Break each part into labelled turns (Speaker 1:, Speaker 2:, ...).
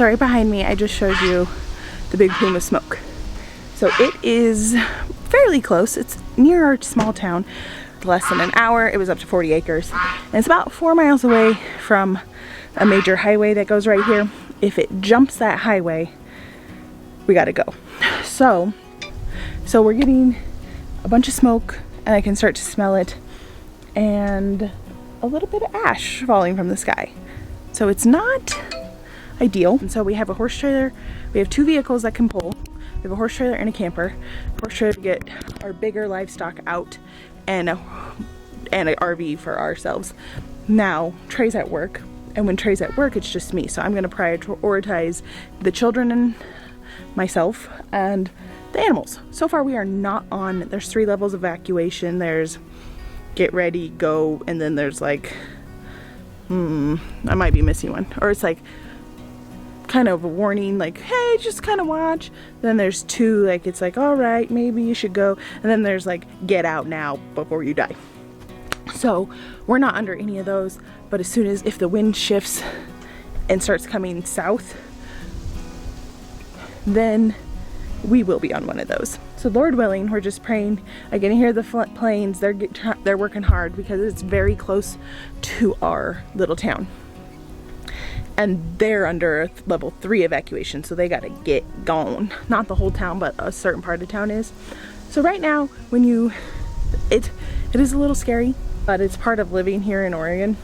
Speaker 1: So right behind me, I just showed you the big plume of smoke. So it is fairly close. It's near our small town. Less than an hour. It was up to 40 acres. And it's about 4 miles away from a major highway that goes right here. If it jumps that highway, we gotta go. So we're getting a bunch of smoke, and I can start to smell it, and a little bit of ash falling from the sky. So it's not ideal. And so we have a horse trailer. We have 2 vehicles that can pull. We have a horse trailer and a camper. Horse trailer to get our bigger livestock out, and an RV for ourselves. Now Trey's at work, and when Trey's at work, it's just me. So I'm going to prioritize the children and myself and the animals. So far we are not on, there's 3 levels of evacuation. There's get ready, go, and then there's like, I might be missing one. Or it's like kind of a warning, like, hey, just kind of watch. Then there's 2, like, it's like, all right, maybe you should go. And then there's like, get out now before you die. So we're not under any of those, but as soon as, if the wind shifts and starts coming south, then we will be on one of those. So Lord willing, we're just praying. I can hear the planes. They're working hard because it's very close to our little town, and they're under a level 3 evacuation, so they got to get gone. Not the whole town, but a certain part of town is. So right now, when it is a little scary, but it's part of living here in Oregon.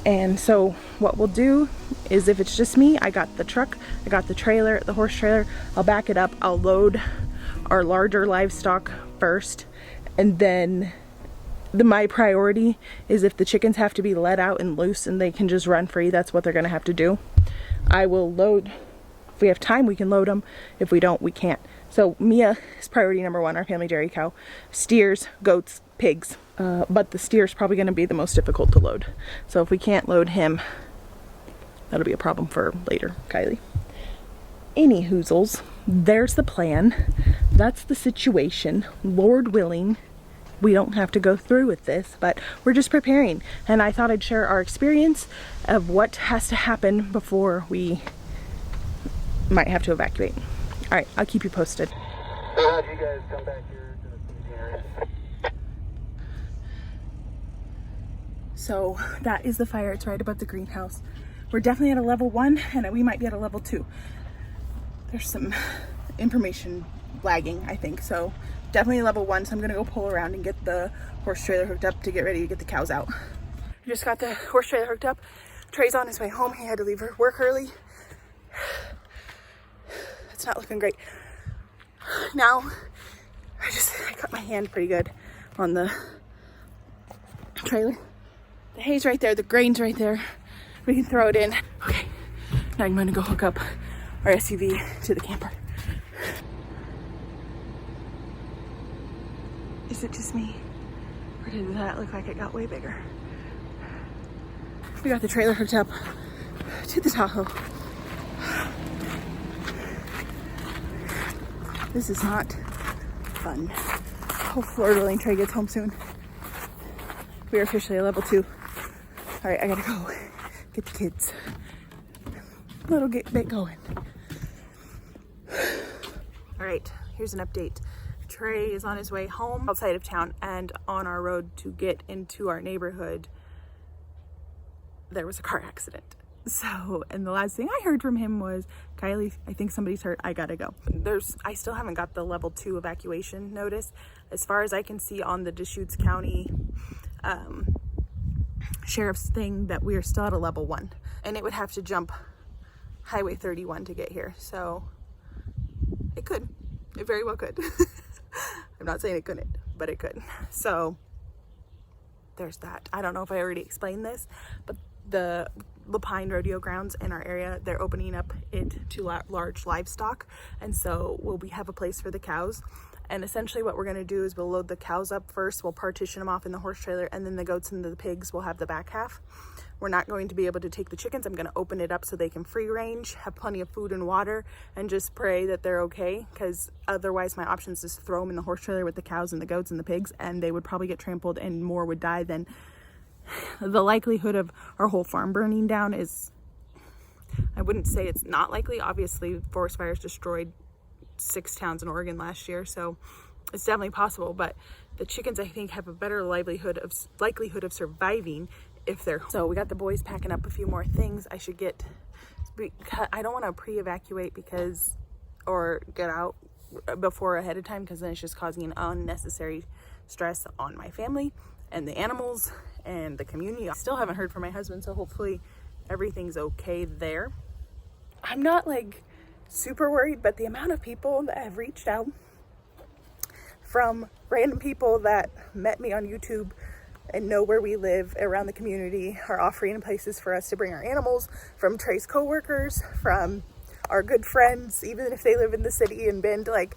Speaker 1: And so what we'll do is, if it's just me, I got the truck, I got the trailer, the horse trailer, I'll back it up, I'll load our larger livestock first, and then my priority is if the chickens have to be let out and loose and they can just run free, that's what they're gonna have to do. I will load, if we have time we can load them, if we don't we can't. So Mia is priority number 1, our family dairy cow. Steers, goats, pigs, but the steer is probably going to be the most difficult to load. So if we can't load him, that'll be a problem for later, Kylie. Any hoozles, there's the plan. That's the situation. Lord willing, we don't have to go through with this, but we're just preparing. And I thought I'd share our experience of what has to happen before we might have to evacuate. All right, I'll keep you posted.
Speaker 2: How'd you guys come back here to the staging area?
Speaker 1: So that is the fire. It's right above the greenhouse. We're definitely at a level 1, and we might be at a level 2. There's some information lagging, I think. So definitely a level 1. So I'm gonna go pull around and get the horse trailer hooked up to get ready to get the cows out. We just got the horse trailer hooked up. Trey's on his way home. He had to leave work early. It's not looking great. Now, I cut my hand pretty good on the trailer. The hay's right there, the grain's right there. We can throw it in. Okay, now I'm gonna go hook up our SUV to the camper. Is it just me? Or did that look like it got way bigger? We got the trailer hooked up to the Tahoe. This is not fun. Hopefully Lord willing, Trey gets home soon. We are officially a level 2. All right, I gotta go get the kids. Little bit going. All right, here's an update. Trey is on his way home outside of town, and on our road to get into our neighborhood, there was a car accident. So, and the last thing I heard from him was, Kylie, I think somebody's hurt, I gotta go. I still haven't got the level 2 evacuation notice. As far as I can see on the Deschutes County sheriff's thing, that we are still at a level 1. And it would have to jump Highway 31 to get here. So, it could. It very well could. I'm not saying it couldn't, but it could. So, there's that. I don't know if I already explained this, but the Lapine rodeo grounds in our area, they're opening up it to large livestock, and so we have a place for the cows. And essentially what we're going to do is we'll load the cows up first, we'll partition them off in the horse trailer, and then the goats and the pigs will have the back half. We're not going to be able to take the chickens. I'm going to open it up so they can free range, have plenty of food and water, and just pray that they're okay, because otherwise my options is throw them in the horse trailer with the cows and the goats and the pigs, and they would probably get trampled and more would die. Than the likelihood of our whole farm burning down is I wouldn't say it's not likely. Obviously, forest fires destroyed 6 towns in Oregon last year, so it's definitely possible. But the chickens, I think, have a better likelihood of surviving if they're. So we got the boys packing up a few more things. I should get. I don't want to pre-evacuate or get out before ahead of time, because then it's just causing unnecessary stress on my family and the animals and the community. I still haven't heard from my husband, so hopefully everything's okay there. I'm not like super worried, but the amount of people that have reached out, from random people that met me on YouTube and know where we live around the community, are offering places for us to bring our animals, from Trey's co-workers, from our good friends, even if they live in the city in Bend, like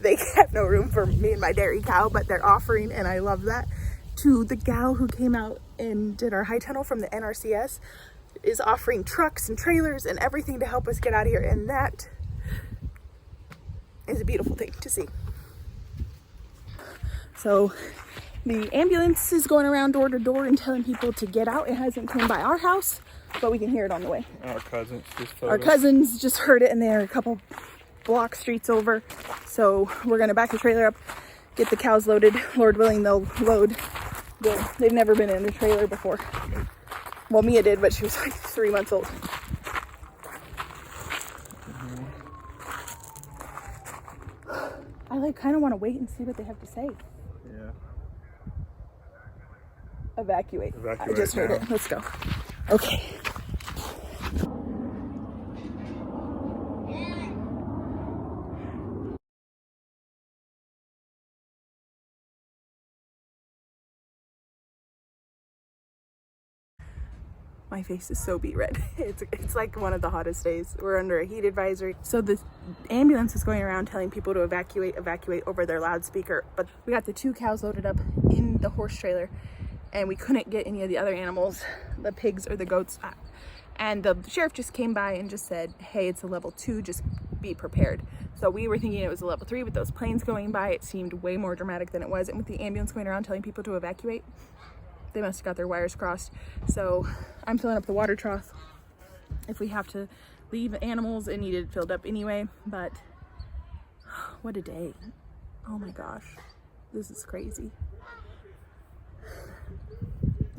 Speaker 1: they have no room for me and my dairy cow, but they're offering, and I love that. To the gal who came out and did our high tunnel from the NRCS, is offering trucks and trailers and everything to help us get out of here, and that is a beautiful thing to see. So the ambulance is going around door to door and telling people to get out. It hasn't come by our house, but we can hear it on the way. Our cousins just heard it, and they're a couple block streets over. So we're gonna back the trailer up, get the cows loaded. Lord willing, they'll load. They've never been in a trailer before. Well, Mia did, but she was like 3 months old. I like kind of want to wait and see what they have to say.
Speaker 3: Yeah.
Speaker 1: Evacuate. I just heard it. Let's go. Okay. My face is so beet red. It's like one of the hottest days. We're under a heat advisory. So the ambulance is going around telling people to evacuate over their loudspeaker. But we got the 2 cows loaded up in the horse trailer, and we couldn't get any of the other animals, the pigs or the goats. And the sheriff just came by and just said, hey, it's a level 2, just be prepared. So we were thinking it was a level 3. With those planes going by, it seemed way more dramatic than it was. And with the ambulance going around telling people to evacuate, they must have got their wires crossed. So I'm filling up the water trough. If we have to leave animals, it needed filled up anyway. But what a day. Oh my gosh, this is crazy.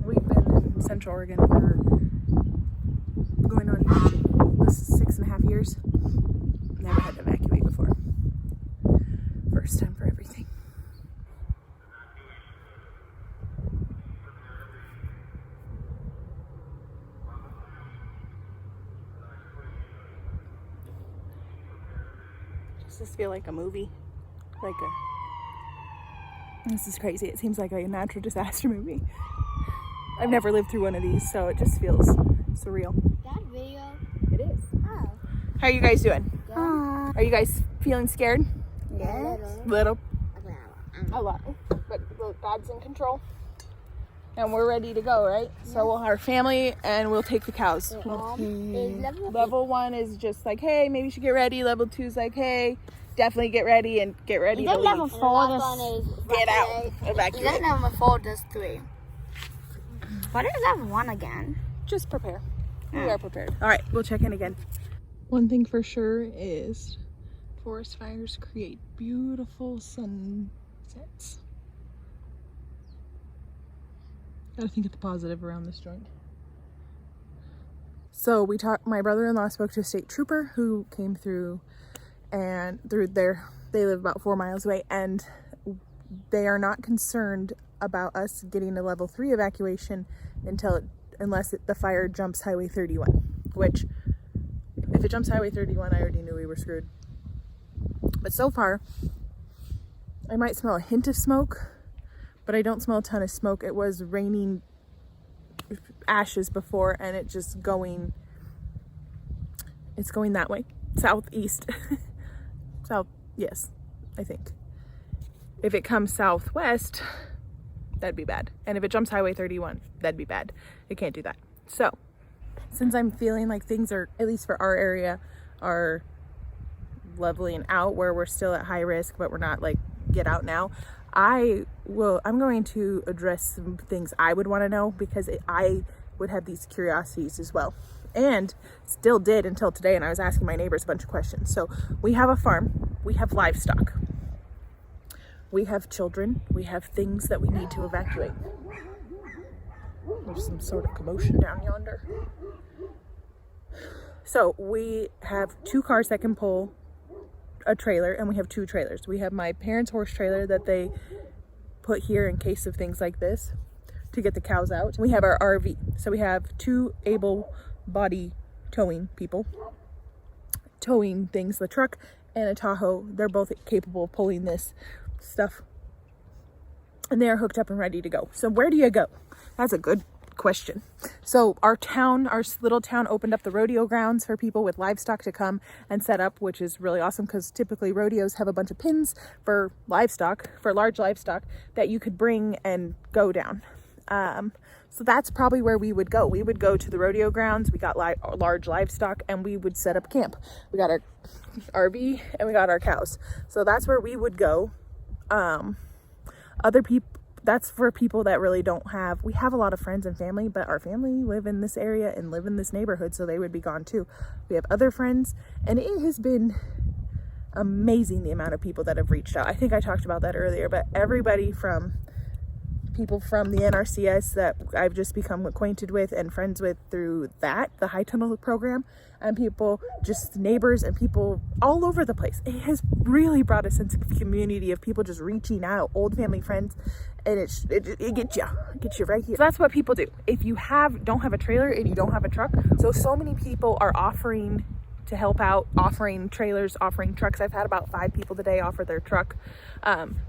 Speaker 1: We've been in Central Oregon for going on this 6.5 years. Never had to evacuate before. First time for everything. Does this feel like a movie? This is crazy. It seems like a natural disaster movie. I've never lived through one of these, so it just feels surreal.
Speaker 4: That video?
Speaker 1: It is.
Speaker 4: Oh.
Speaker 1: How are you guys doing?
Speaker 4: Good.
Speaker 1: Are you guys feeling scared?
Speaker 4: Yes.
Speaker 1: Little. A lot. But God's in control. And we're ready to go, right? Yeah. So we'll have our family and we'll take the cows. Level 1 is just like, hey, maybe you should get ready. Level 2 is like, hey, definitely get ready and get ready to leave.
Speaker 4: Level 4 is
Speaker 1: get out. Evacuate.
Speaker 4: Level 4 does 3. What is level 1 again?
Speaker 1: Just prepare. We are prepared. All right, we'll check in again. One thing for sure is forest fires create beautiful sunsets. Gotta think of the positive around this joint. So my brother-in-law spoke to a state trooper who came through, and they live about 4 miles away, and they are not concerned about us getting a level 3 evacuation unless the fire jumps Highway 31, which if it jumps Highway 31, I already knew we were screwed. But so far, I might smell a hint of smoke, but I don't smell a ton of smoke. It was raining ashes before, and it's going that way, southeast. Yes, I think. If it comes southwest, that'd be bad. And if it jumps Highway 31, that'd be bad. It can't do that. So since I'm feeling like things are, at least for our area, are leveling out, where we're still at high risk, but we're not like get out now, I'm going to address some things I would want to know, because I would have these curiosities as well. and still did until today. And I was asking my neighbors a bunch of questions. So we have a farm, we have livestock, we have children, we have things that we need to evacuate. There's some sort of commotion down yonder. So we have 2 cars that can pull a trailer, and we have 2 trailers. We have my parents' horse trailer that they put here in case of things like this to get the cows out. We have our RV. So we have 2 able body towing people towing things, the truck and a Tahoe. They're both capable of pulling this stuff, and they are hooked up and ready to go. So where do you go? That's a good question. So our little town opened up the rodeo grounds for people with livestock to come and set up, which is really awesome because typically rodeos have a bunch of pins for livestock, for large livestock, that you could bring and go down. So that's probably where we would go. We would go to the rodeo grounds. We got large livestock, and we would set up camp. We got our RV and we got our cows. So that's where we would go. Other people, that's for people that really don't have, we have a lot of friends and family, but our family live in this area and live in this neighborhood, so they would be gone too. We have other friends, and it has been amazing the amount of people that have reached out. I think I talked about that earlier, but everybody from people from the NRCS that I've just become acquainted with and friends with through that, the High Tunnel program, and people, just neighbors and people all over the place. It has really brought a sense of community of people just reaching out, old family friends, and it gets you right here. So that's what people do. If you don't have a trailer and you don't have a truck, so many people are offering to help out, offering trailers, offering trucks. I've had about 5 people today offer their truck.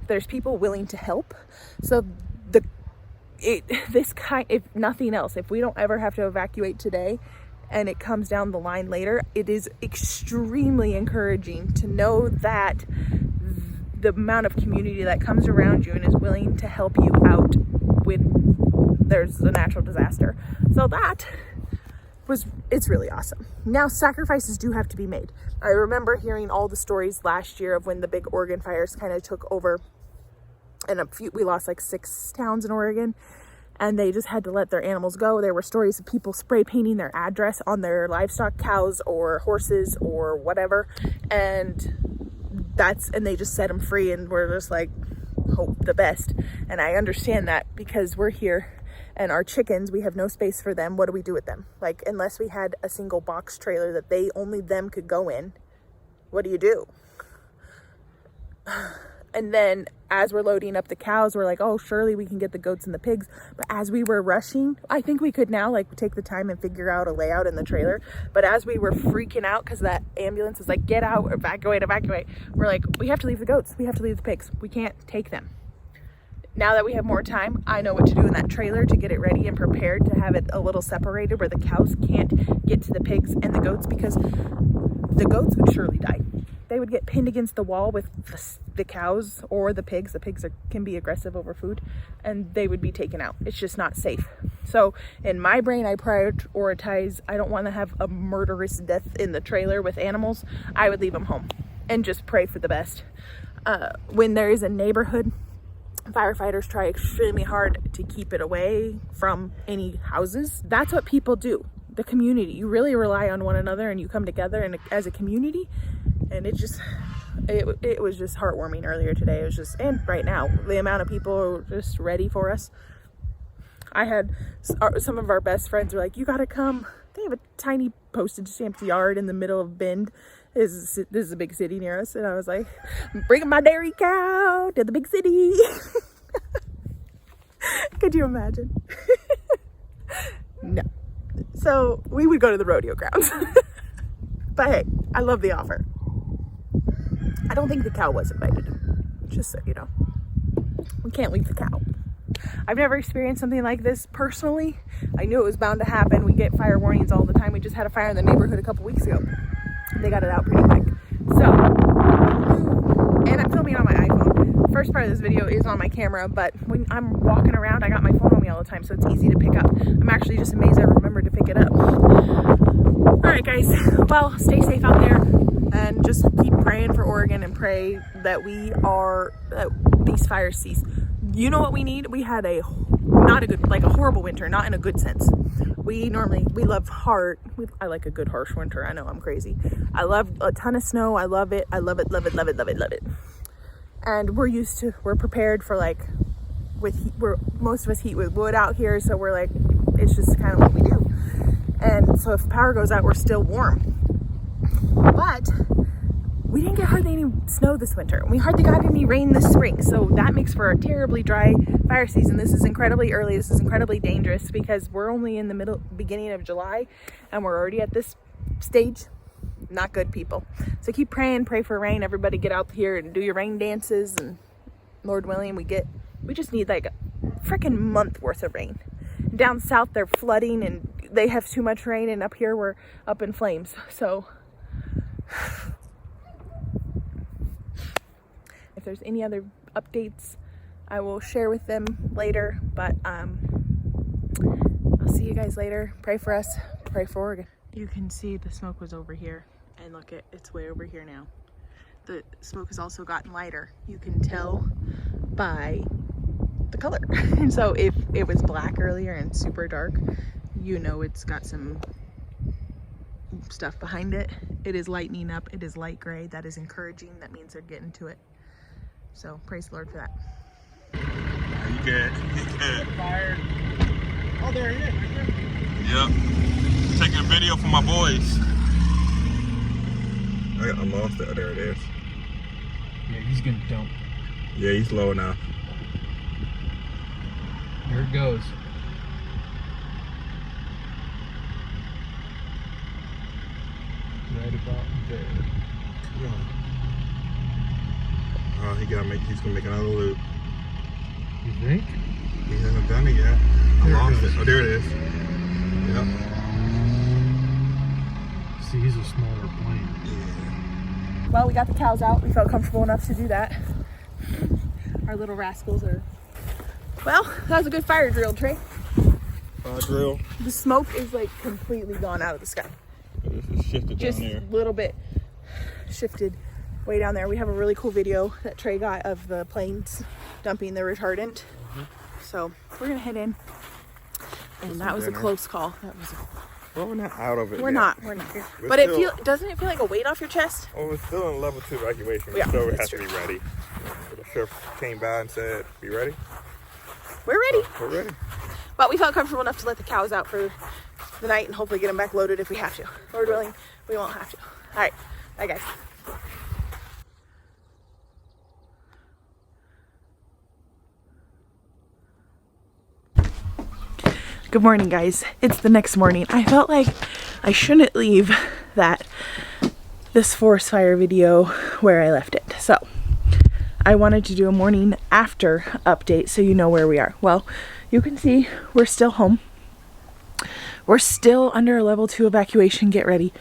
Speaker 1: There's people willing to help. So if nothing else, if we don't ever have to evacuate today and it comes down the line later, it is extremely encouraging to know that the amount of community that comes around you and is willing to help you out when there's a natural disaster. So it's really awesome. Now, sacrifices do have to be made. I remember hearing all the stories last year of when the big Oregon fires kind of took over, and we lost like 6 towns in Oregon, and they just had to let their animals go. There were stories of people spray painting their address on their livestock, cows or horses or whatever, and they just set them free, and we're just like, hope the best. And I understand that, because we're here and our chickens, we have no space for them. What do we do with them? Like, unless we had a single box trailer that only them could go in, what do you do? And then as we're loading up the cows, we're like, oh, surely we can get the goats and the pigs. But as we were rushing, I think we could now like take the time and figure out a layout in the trailer. But as we were freaking out because that ambulance was like, get out, evacuate, we're like, we have to leave the goats. We have to leave the pigs. We can't take them. Now that we have more time, I know what to do in that trailer to get it ready and prepared to have it a little separated where the cows can't get to the pigs and the goats, because the goats would surely die. They would get pinned against the wall with the cows or the pigs. The pigs can be aggressive over food, and they would be taken out. It's just not safe. So in my brain, I prioritize, I don't want to have a murderous death in the trailer with animals. I would leave them home and just pray for the best. When there is a neighborhood, firefighters try extremely hard to keep it away from any houses. That's what people do. The community, you really rely on one another, and you come together and as a community. And it was just heartwarming earlier today. It was just, and right now, the amount of people are just ready for us. I had some of our best friends were like, you gotta come. They have a tiny postage stamped yard in the middle of Bend. This is a big city near us. And I was like, I'm bringing my dairy cow to the big city. Could you imagine? No. So we would go to the rodeo grounds. But hey, I love the offer. I don't think the cow was invited, just so you know. We can't leave the cow. I've never experienced something like this personally. I knew it was bound to happen. We get fire warnings all the time. We just had a fire in the neighborhood a couple weeks ago. They got it out pretty quick. So, and I'm filming on my iPhone. First part of this video is on my camera, but when I'm walking around, I got my phone on me all the time, so it's easy to pick up. I'm actually just amazed I remembered to pick it up. All right, guys. Well, stay safe out there. And just keep praying for Oregon and pray that these fires cease. You know what we need? We had a not a good, like a horrible winter, not in a good sense. We love I like a good harsh winter. I know I'm crazy. I love a ton of snow. I love it. I love it, love it, love it, love it, love it. And we're prepared for like, most of us heat with wood out here. So we're like, it's just kind of what we do. And so if power goes out, we're still warm. But we didn't get hardly any snow this winter. We hardly got any rain this spring. So that makes for a terribly dry fire season. This is incredibly early. This is incredibly dangerous because we're only in the beginning of July and we're already at this stage. Not good, people. So keep praying, pray for rain. Everybody get out here and do your rain dances, and Lord willing, we just need like a freaking month worth of rain. Down south, they're flooding and they have too much rain, and up here we're up in flames. So if there's any other updates, I will share with them later, but I'll see you guys later. Pray for us, pray for Oregon. You can see the smoke was over here, and look, it's way over here now. The smoke has also gotten lighter. You can tell by the color. And so if it was black earlier and super dark, you know it's got some stuff behind it. It is lightening up. It is light gray. That is encouraging. That means they're getting to it. So praise the Lord for that.
Speaker 3: You good? You good?
Speaker 2: Fired. Oh, there he is. Right there.
Speaker 3: Yep. Taking a video for my boys. I lost it. Oh, there it is.
Speaker 2: Yeah, he's gonna dump.
Speaker 3: Yeah, he's low now.
Speaker 2: Here it goes. Right about there.
Speaker 3: Come on. Oh, he's gonna make another loop.
Speaker 2: You think?
Speaker 3: He hasn't done it yet. I lost it. Oh, there it is. Yep.
Speaker 2: See, he's a smaller plane.
Speaker 3: Yeah.
Speaker 1: Well, we got the cows out. We felt comfortable enough to do that. Our little rascals are... Well, that was a good fire drill, Trey.
Speaker 3: Drill.
Speaker 1: The smoke is like completely gone out of the sky.
Speaker 3: This is shifted
Speaker 1: Just
Speaker 3: down there.
Speaker 1: a little bit shifted way down there. We have a really cool video that Trey got of the planes dumping the retardant. So we're gonna head in. And that was a close call.
Speaker 3: Well, we're not out of it.
Speaker 1: We're
Speaker 3: yet.
Speaker 1: not. But doesn't it feel like a weight off your chest?
Speaker 3: Well, we're still in level 2 evacuation.
Speaker 1: Yeah,
Speaker 3: So we
Speaker 1: that's
Speaker 3: have to
Speaker 1: true.
Speaker 3: be ready. The sheriff came by and said, "Be ready."
Speaker 1: We're ready.
Speaker 3: So we're ready.
Speaker 1: But we felt comfortable enough to let the cows out for the night and hopefully get them back loaded if we have to. Lord willing, we won't have to. All right. Bye, guys. Good morning, guys. It's the next morning. I felt like I shouldn't leave this forest fire video where I left it. So I wanted to do a morning after update so you know where we are. Well, you can see we're still home. We're still under a level 2 evacuation, get ready,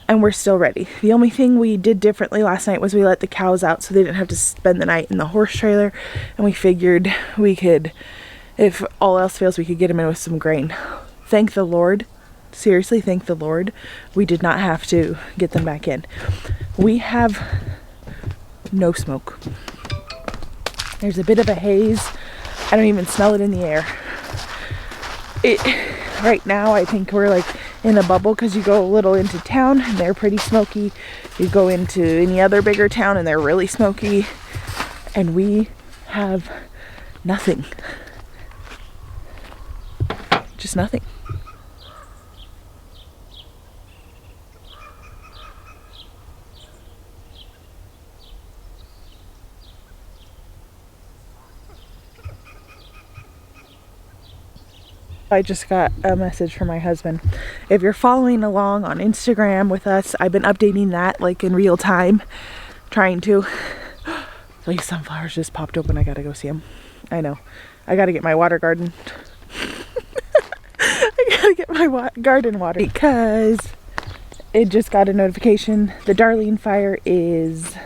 Speaker 1: and we're still ready. The only thing we did differently last night was we let the cows out so they didn't have to spend the night in the horse trailer, and we figured we could, if all else fails, we could get them in with some grain. Thank the Lord. Seriously, thank the Lord. We did not have to get them back in. We have no smoke. There's a bit of a haze. I don't even smell it in the air. Right now, I think we're like in a bubble because you go a little into town and they're pretty smoky. You go into any other bigger town and they're really smoky. And we have nothing. Just nothing. I just got a message from my husband. If you're following along on Instagram with us, I've been updating that like in real time, trying to. These sunflowers just popped open. I gotta go see them. I know. I gotta get my water garden. I gotta get my garden water because it just got a notification. The Darlene fire is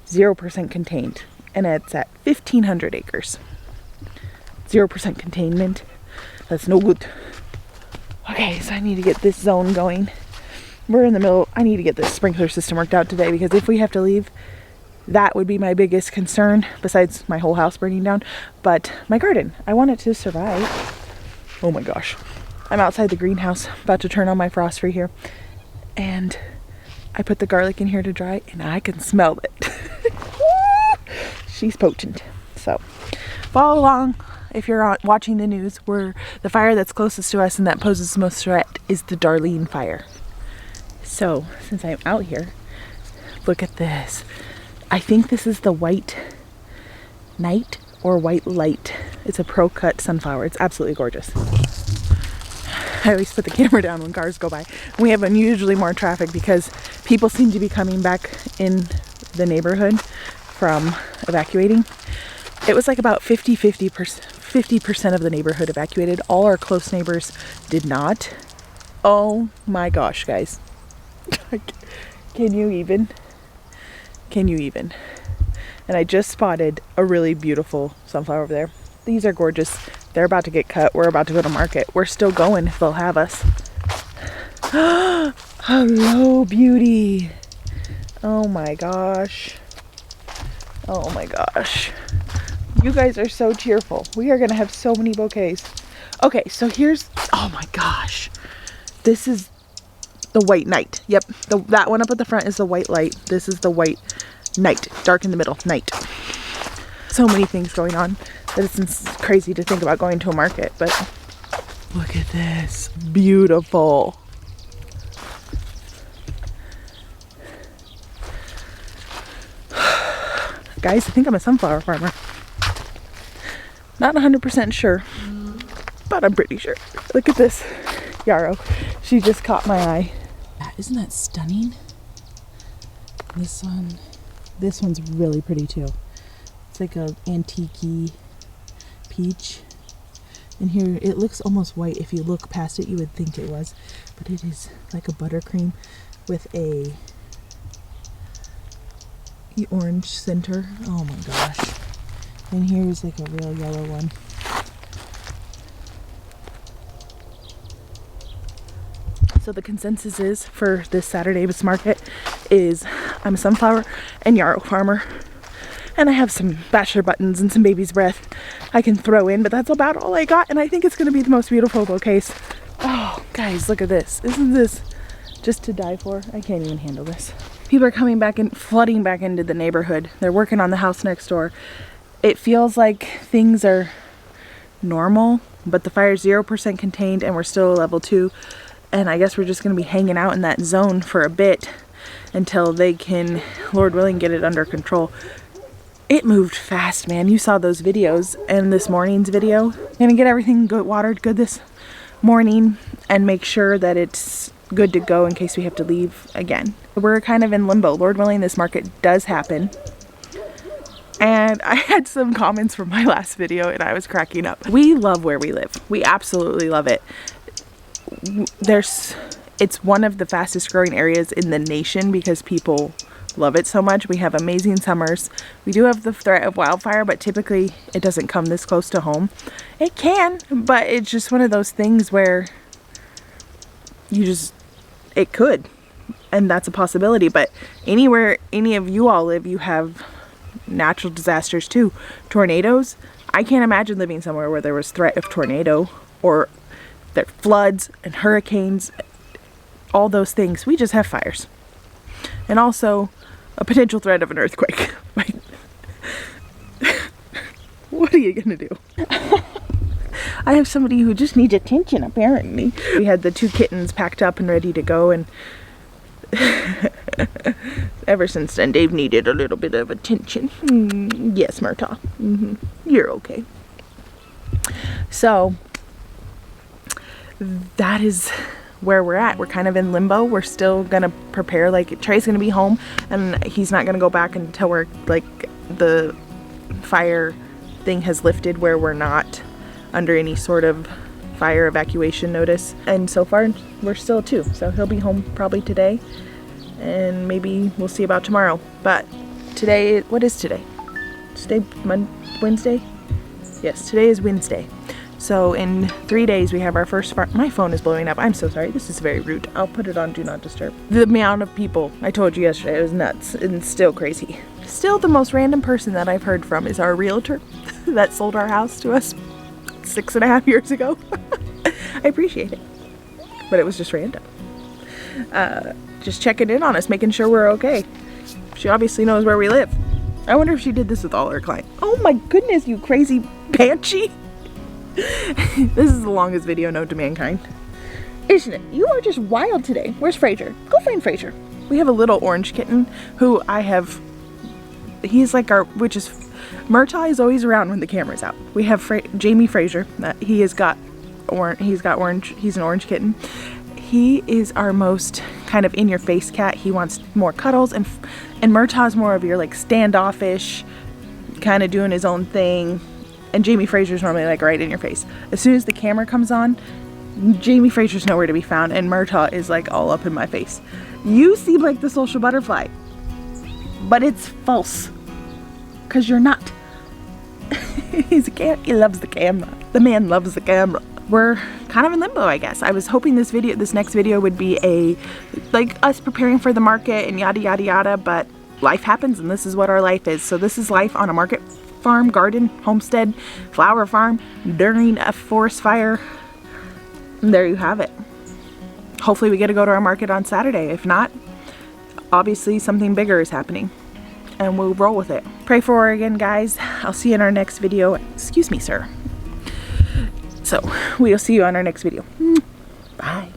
Speaker 1: 0% contained and it's at 1,500 acres. 0% containment. That's no good. Okay, so I need to get this zone going. We're in the middle. I need to get this sprinkler system worked out today because if we have to leave, That would be my biggest concern, besides my whole house burning down. But my garden, I want it to survive. Oh my gosh. I'm outside the greenhouse, about to turn on my frost free here. And I put the garlic in here to dry, and I can smell it. She's potent. So follow along if you're watching the news, where the fire that's closest to us and that poses the most threat is the Darlene fire. So since I'm out here, look at this. I think this is the white night or white light. It's a pro cut sunflower. It's absolutely gorgeous. I always put the camera down when cars go by. We have unusually more traffic because people seem to be coming back in the neighborhood from evacuating. It was like about 50% of the neighborhood evacuated. All our close neighbors did not. Oh my gosh, guys. Can you even? Can you even? And I just spotted a really beautiful sunflower over there. These are gorgeous. They're about to get cut. We're about to go to market. We're still going if they'll have us. Hello, beauty. Oh my gosh. Oh my gosh. You guys are so cheerful. We are going to have so many bouquets. Okay, so here's, oh my gosh. This is the white night. Yep, that one up at the front is the white light. This is the white night, dark in the middle, night. So many things going on that it's crazy to think about going to a market, but look at this, beautiful. Guys, I think I'm a sunflower farmer. Not 100% sure, but I'm pretty sure. Look at this yarrow. She just caught my eye. Isn't that stunning? This one's really pretty too. It's like a antique-y peach. And here it looks almost white. If you look past it, you would think it was, but it is like a buttercream with a orange center. Oh my gosh. And here's like a real yellow one. So the consensus is for this Saturday's market is I'm a sunflower and yarrow farmer. And I have some bachelor buttons and some baby's breath I can throw in, but that's about all I got. And I think it's going to be the most beautiful bouquets. Oh, guys, look at this. Isn't this just to die for? I can't even handle this. People are coming back and flooding back into the neighborhood. They're working on the house next door. It feels like things are normal, but the fire's 0% contained and we're still level 2. And I guess we're just going to be hanging out in that zone for a bit until they can, Lord willing, get it under control. It moved fast, man. You saw those videos and this morning's video. I'm going to get everything watered good this morning and make sure that it's good to go in case we have to leave again. We're kind of in limbo. Lord willing, this market does happen. And I had some comments from my last video and I was cracking up. We love where we live. We absolutely love it. It's one of the fastest growing areas in the nation because people love it so much. We have amazing summers. We do have the threat of wildfire, but typically it doesn't come this close to home. It can, but it's just one of those things where it could, and that's a possibility. But anywhere any of you all live, you have natural disasters too. Tornadoes. I can't imagine living somewhere where there was threat of tornado or there floods and hurricanes, all those things. We just have fires. And also a potential threat of an earthquake. What are you gonna do? I have somebody who just needs attention, apparently. We had the 2 kittens packed up and ready to go, and ever since then they've needed a little bit of attention. Yes, Murtaugh. You're okay. So that is where we're at. We're kind of in limbo. We're still gonna prepare. Like, Trey's gonna be home and he's not gonna go back until we're like the fire thing has lifted, where we're not under any sort of fire evacuation notice. And so far we're still 2, so he'll be home probably today and maybe we'll see about tomorrow. But today, what is today? Wednesday? Yes, today is Wednesday. So in 3 days we have our first my phone is blowing up. I'm so sorry. This is very rude. I'll put it on Do Not Disturb. The amount of people, I told you yesterday, it was nuts and still crazy. Still the most random person that I've heard from is our realtor that sold our house to us 6.5 years ago. I appreciate it. But it was just random. Just checking in on us, making sure we're okay. She obviously knows where we live. I wonder if she did this with all her clients. Oh my goodness, you crazy banshee. This is the longest video known to mankind. Isn't it? You are just wild today. Where's Fraser? Go find Fraser. We have a little orange kitten who he's like our, which is, Murtaugh is always around when the camera's out. We have Jamie Fraser, that he's an orange kitten. He is our most kind of in-your-face cat. He wants more cuddles, and Murtaugh's more of your like standoffish, kind of doing his own thing. And Jamie Fraser's normally like right in your face. As soon as the camera comes on, Jamie Fraser's nowhere to be found, and Murtaugh is like all up in my face. You seem like the social butterfly, but it's false, because you're not. He's a cat. He loves the camera. The man loves the camera. We're kind of in limbo, I guess. I was hoping this next video would be like us preparing for the market and yada yada yada, but life happens and this is what our life is. So this is life on a market, farm, garden, homestead, flower farm during a forest fire. And there you have it. Hopefully we get to go to our market on Saturday. If not, obviously something bigger is happening and we'll roll with it. Pray for Oregon, guys. I'll see you in our next video. Excuse me, sir. So we'll see you on our next video. Bye.